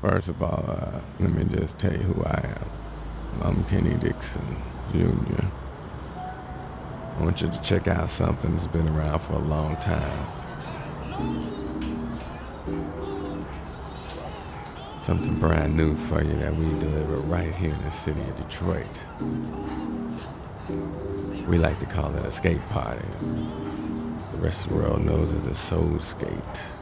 First of all, let me just tell you who I am. I'm Kenny Dixon Jr. I want you to check out something that's been around for a long time. Something brand new for you that we deliver right here in the city of Detroit. We like to call it a skate party. The rest of the world knows it as Soul Skate.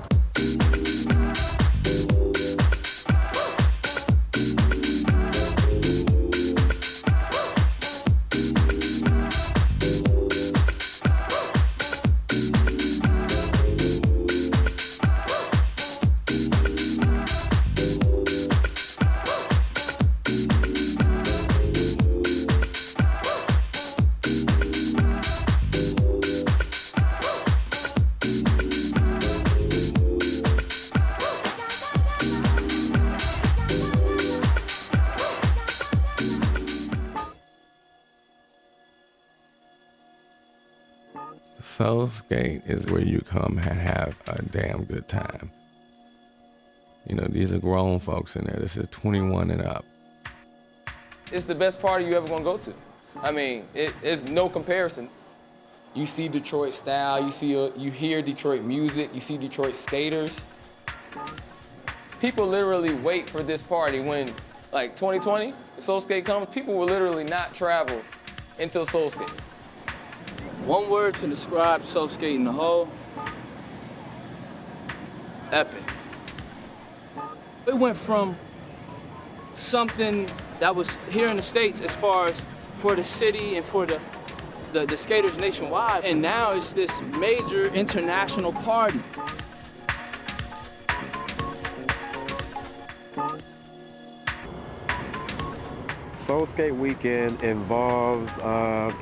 Soul Skate is where you come and have a damn good time. You know, these are grown folks in there. This is 21 and up. It's the best party you ever gonna go to. I mean, it's no comparison. You see Detroit style, you hear Detroit music, you see Detroit skaters. People literally wait for this party when, like 2020, Soul Skate comes, people will literally not travel until Soul Skate. One word to describe Soul Skate in the whole: epic. It went from something that was here in the States as far as for the city and for the skaters nationwide, and now it's this major international party. Soul Skate Weekend involves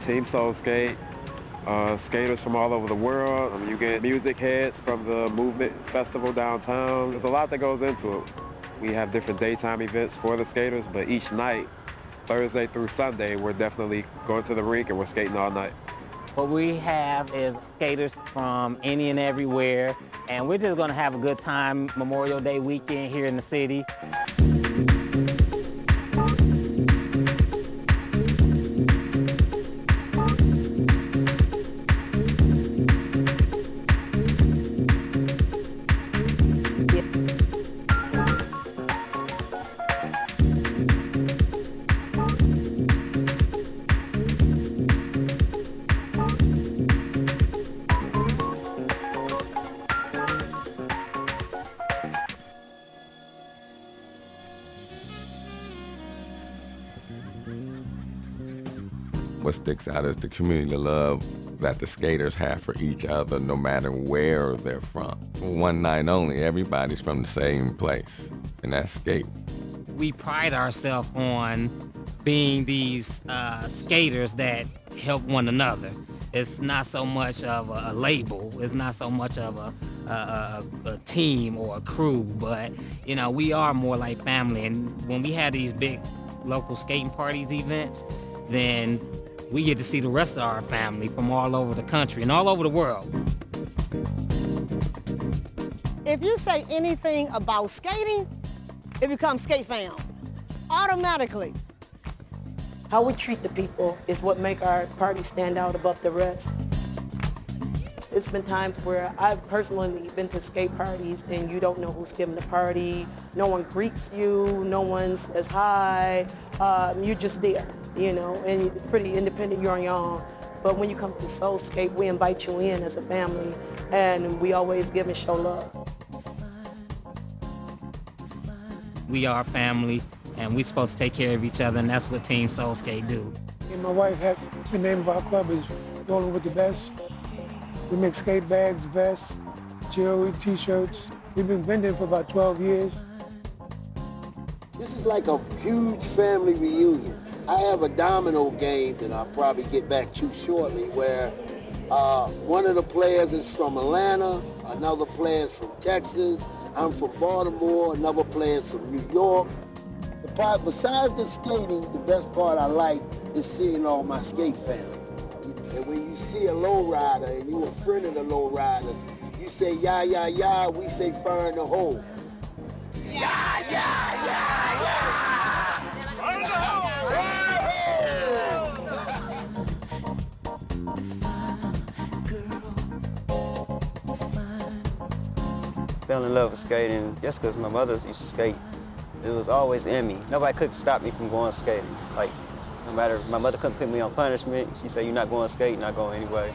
Team Soul Skate, skaters from all over the world. I mean, you get music heads from the Movement Festival downtown. There's a lot that goes into it. We have different daytime events for the skaters, but each night, Thursday through Sunday, we're definitely going to the rink and we're skating all night. What we have is skaters from any and everywhere, and we're just gonna have a good time Memorial Day weekend here in the city. What sticks out is the community love that the skaters have for each other, no matter where they're from. One night only, everybody's from the same place, and that's skate. We pride ourselves on being these skaters that help one another. It's not so much of a label. It's not so much of a team or a crew, but you know, we are more like family. And when we have these big local skating parties events, then we get to see the rest of our family from all over the country and all over the world. If you say anything about skating, it becomes skate fam, automatically. How we treat the people is what make our party stand out above the rest. It's been times where I've personally been to skate parties and you don't know who's giving the party. No one greets you, no one says hi. You're just there, you know, and it's pretty independent, you're on your own. But when you come to Soul Skate, we invite you in as a family and we always give and show love. We are family and we're supposed to take care of each other, and that's what Team Soul Skate do. Me and my wife have the name of our club is Rolling with the Best. We make skate bags, vests, jewelry, t-shirts. We've been vending for about 12 years. This is like a huge family reunion. I have a domino game that I'll probably get back to shortly where one of the players is from Atlanta, another player is from Texas, I'm from Baltimore, another player is from New York. The part, besides the skating, the best part I like is seeing all my skate family. And when you see a lowrider and you're a friend of the lowriders, you say, yah, yah, yah, we say fire in the hole. Yah, yah, in love with skating, just because my mother used to skate. It was always in me. Nobody could stop me from going skating. Like, no matter, my mother couldn't put me on punishment. She said, you're not going skate, you're not going anyway.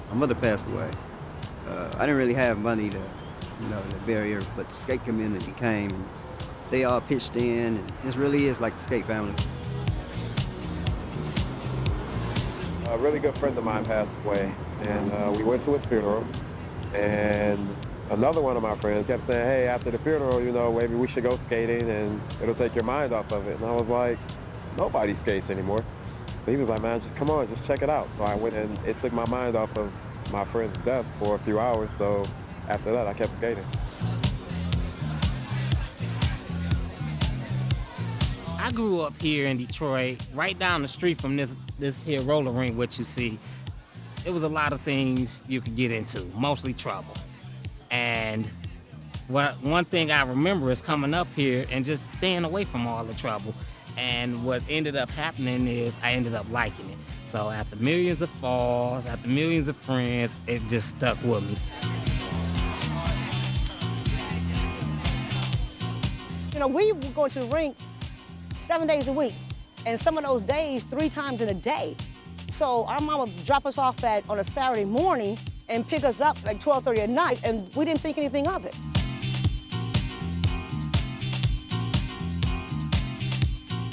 My mother passed away. I didn't really have money to, the barrier, but the skate community came. And they all pitched in, and this really is like the skate family. A really good friend of mine passed away, and we went to his funeral, and another one of my friends kept saying, hey, after the funeral, maybe we should go skating and it'll take your mind off of it. And I was like, nobody skates anymore. So he was like, man, come on, just check it out. So I went, and it took my mind off of my friend's death for a few hours. So after that, I kept skating. I grew up here in Detroit, right down the street from this here roller rink, what you see. It was a lot of things you could get into, mostly trouble. And one thing I remember is coming up here and just staying away from all the trouble. And what ended up happening is I ended up liking it. So after millions of falls, after millions of friends, it just stuck with me. We would go to the rink 7 days a week, and some of those days 3 times in a day. So our mom would drop us off on a Saturday morning and pick us up like 12:30 at night, and we didn't think anything of it.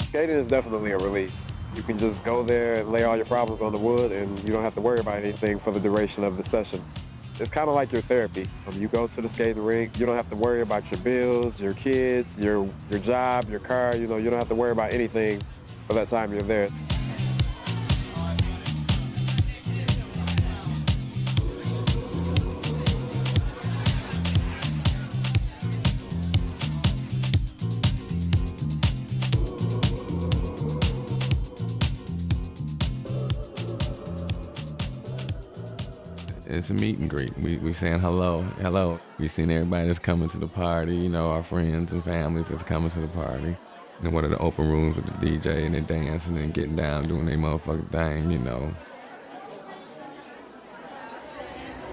Skating is definitely a release. You can just go there and lay all your problems on the wood, and you don't have to worry about anything for the duration of the session. It's kind of like your therapy. You go to the skating rink, you don't have to worry about your bills, your kids, your job, your car. You don't have to worry about anything for that time you're there. It's a meet and greet. We saying hello. We seen everybody that's coming to the party, our friends and families that's coming to the party. And one of the open rooms with the DJ, and they're dancing and getting down, doing their motherfucking thing,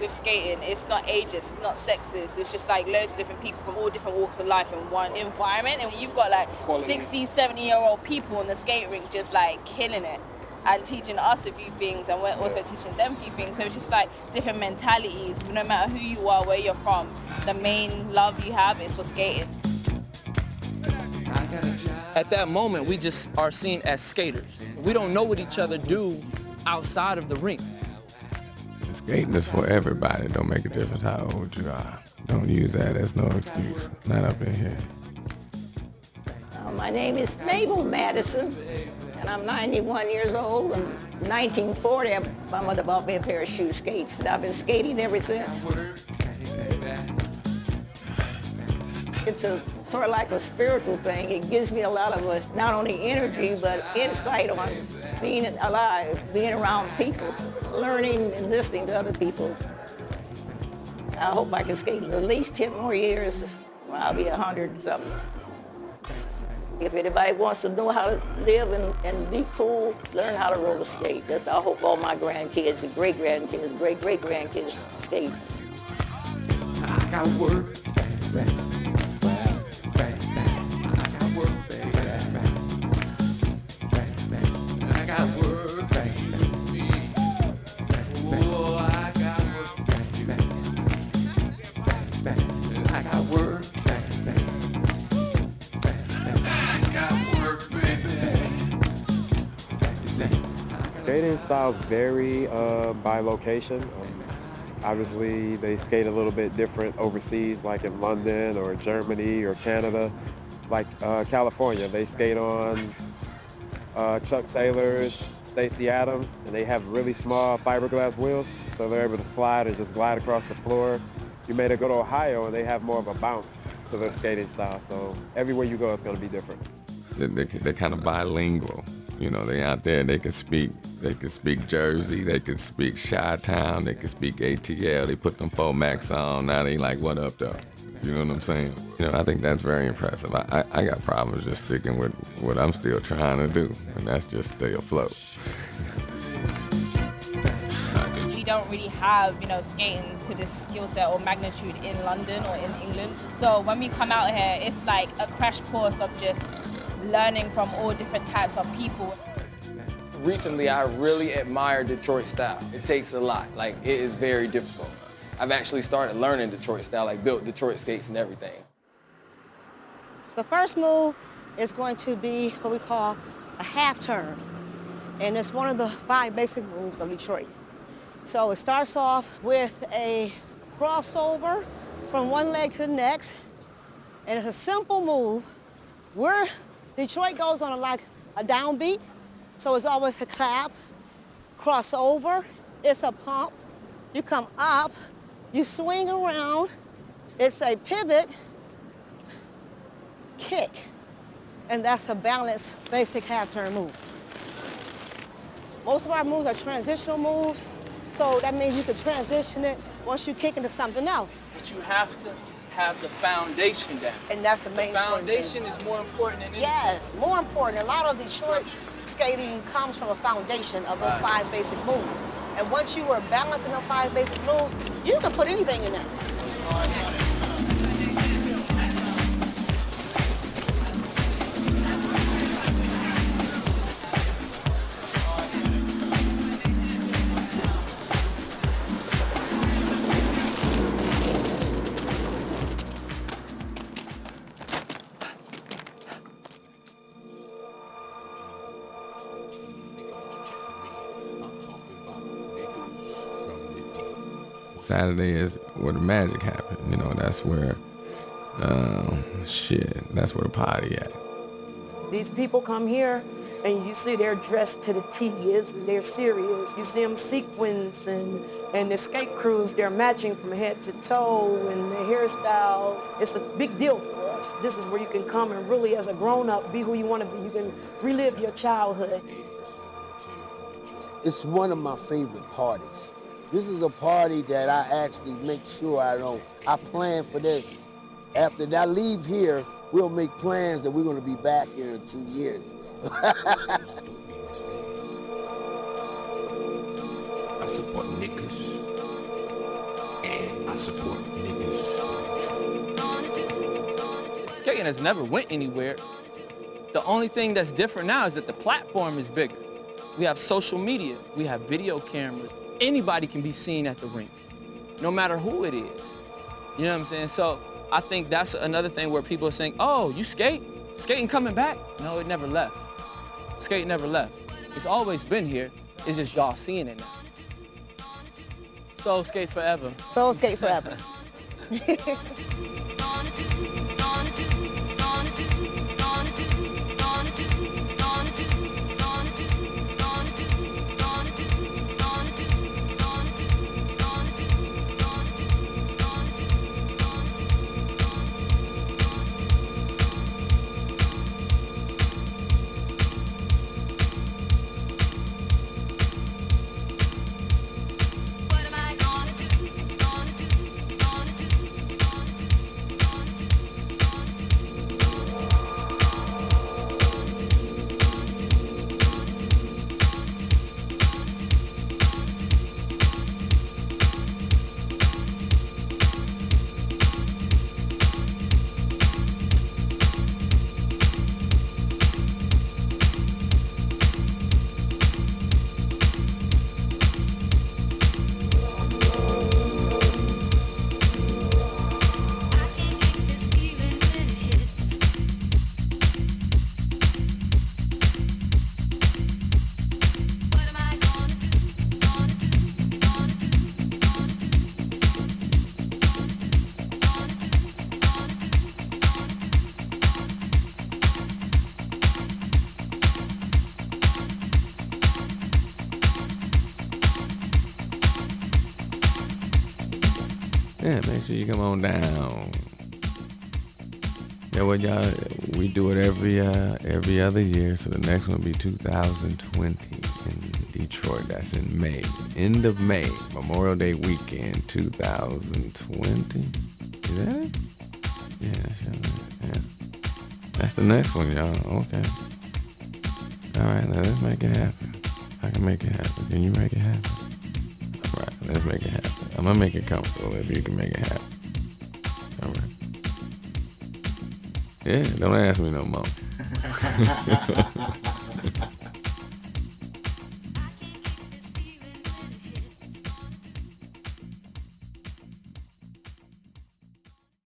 With skating, it's not ageist, it's not sexist, it's just like loads of different people from all different walks of life in one environment. And you've got like 60, 70-year-old people in the skate rink just like killing it and teaching us a few things, and we're also teaching them a few things. So it's just like different mentalities. No matter who you are, where you're from, the main love you have is for skating. At that moment, we just are seen as skaters. We don't know what each other do outside of the rink. Skating is for everybody. It don't make a difference how old you are. Don't use that as no excuse. Not up in here. My name is Mabel Madison, and I'm 91 years old. In 1940, my mother bought me a pair of shoe skates, and I've been skating ever since. It's sort of like a spiritual thing. It gives me a lot of not only energy, but insight on being alive, being around people, learning and listening to other people. I hope I can skate at least 10 more years. I'll be 100 something. If anybody wants to know how to live and be cool, learn how to roller skate. That's I hope all my grandkids and great-grandkids, great-great-grandkids skate. I got work. Skating styles vary by location. Obviously, they skate a little bit different overseas, like in London or Germany or Canada. Like California, they skate on Chuck Taylor's, Stacey Adams, and they have really small fiberglass wheels, so they're able to slide and just glide across the floor. You may go to Ohio, and they have more of a bounce to their skating style, so everywhere you go, it's going to be different. They're kind of bilingual. You know, they out there, they can speak Jersey, they can speak Chi-Town, they can speak ATL. They put them 4 Max on, now they like, what up though? You know what I'm saying? You know, I think that's very impressive. I got problems just sticking with what I'm still trying to do, and that's just stay afloat. We don't really have, you know, skating to this skill set or magnitude in London or in England. So when we come out here, it's like a crash course of just learning from all different types of people. Recently, I really admire Detroit style. It takes a lot. Like, it is very difficult. I've actually started learning Detroit style, like built Detroit skates and everything. The first move is going to be what we call a half turn. And it's one of the 5 basic moves of Detroit. So it starts off with a crossover from one leg to the next. And it's a simple move where Detroit goes on like a downbeat. So it's always a clap, crossover, it's a pump. You come up, you swing around, it's a pivot, kick. And that's a balanced, basic half-turn move. Most of our moves are transitional moves, so that means you can transition it once you kick into something else. But you have to have the foundation down. And that's the main The foundation is more important than anything. Yes, more important. A lot of Detroit skating comes from a foundation of the 5 basic moves. And once you are balancing the 5 basic moves, you can put anything in that. Saturday is where the magic happens. You know, that's where, that's where the party at. These people come here and you see they're dressed to the T, they're serious. You see them sequins and the skate crews, they're matching from head to toe and the hairstyle. It's a big deal for us. This is where you can come and really, as a grown-up, be who you want to be. You can relive your childhood. It's one of my favorite parties. This is a party that I actually make sure I plan for this. After I leave here, we'll make plans that we're going to be back here in 2 years. I support niggas, and I support niggas. Skating has never went anywhere. The only thing that's different now is that the platform is bigger. We have social media, we have video cameras. Anybody can be seen at the rink, no matter who it is. You know what I'm saying? So I think that's another thing where people are saying, oh, you skate? Skating coming back? No, it never left. Skate never left. It's always been here. It's just y'all seeing it now. Soul skate forever. Soul skate forever. Yeah, make sure you come on down. Yeah, well, y'all, we do it every other year, so the next one will be 2020 in Detroit. That's in May. End of May, Memorial Day weekend, 2020. Is that it? Yeah. That's the next one, y'all. Okay. All right, now let's make it happen. I can make it happen. Can you make it happen? All right, let's make it happen. I'm going to make it comfortable if you can make it happen. All right. Yeah, don't ask me no more.